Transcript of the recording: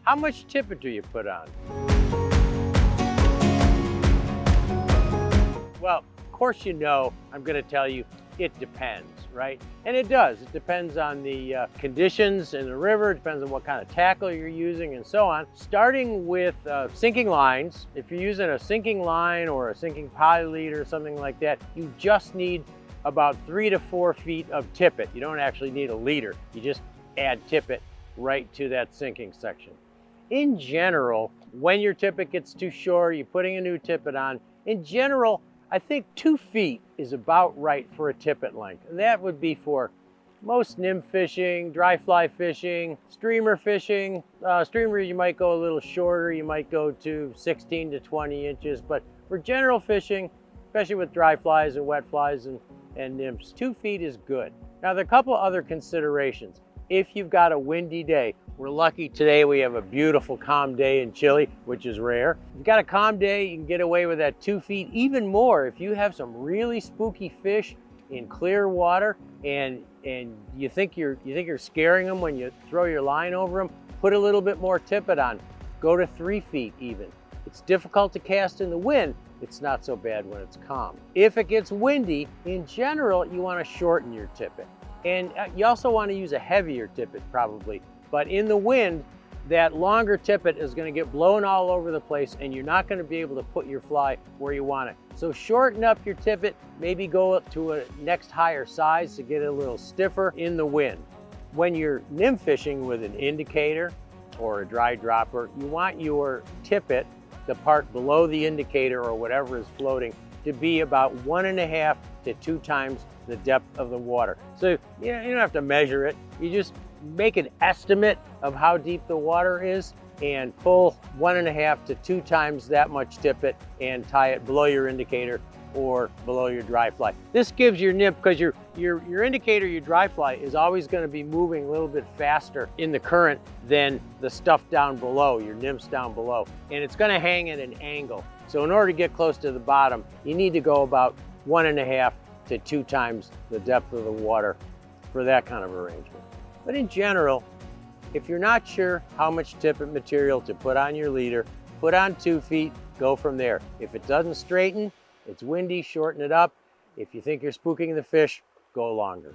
How much tippet do you put on? Well, of course you know, I'm going to tell you, it depends, right? And it does. It depends on the conditions in the river. It depends on what kind of tackle you're using and so on. Starting with sinking lines, if you're using a sinking line or a sinking poly lead or something like that, you just need about 3 to 4 feet of tippet. You don't actually need a leader. You just add tippet right to that sinking section. In general, when your tippet gets too short, you're putting a new tippet on. In general, I think 2 feet is about right for a tippet length. And that would be for most nymph fishing, dry fly fishing, streamer fishing. Streamer, you might go a little shorter. You might go to 16 to 20 inches. But for general fishing, especially with dry flies and wet flies and nymphs, 2 feet is good. Now, there are a couple other considerations. If you've got a windy day, we're lucky today we have a beautiful calm day in Chile, which is rare. If you've got a calm day, you can get away with that 2 feet, even more if you have some really spooky fish in clear water and you think you're scaring them when you throw your line over them, put a little bit more tippet on. Go to 3 feet even. It's difficult to cast in the wind. It's not so bad when it's calm. If it gets windy, in general, you want to shorten your tippet. And you also want to use a heavier tippet probably. But in the wind, that longer tippet is going to get blown all over the place and you're not going to be able to put your fly where you want it. So shorten up your tippet, maybe go up to a next higher size to get it a little stiffer in the wind. When you're nymph fishing with an indicator or a dry dropper, you want your tippet, the part below the indicator or whatever is floating, to be about 1.5 to 2 times the depth of the water. So you don't have to measure it. You just make an estimate of how deep the water is and pull 1.5 to 2 times that much tippet and tie it below your indicator or below your dry fly. This gives your nymph, because your indicator, your dry fly, is always going to be moving a little bit faster in the current than the stuff down below, your nymphs down below. And it's going to hang at an angle. So in order to get close to the bottom, you need to go about 1.5 to 2 times the depth of the water for that kind of arrangement. But in general, if you're not sure how much tippet material to put on your leader, put on 2 feet, go from there. If it doesn't straighten, it's windy, shorten it up. If you think you're spooking the fish, go longer.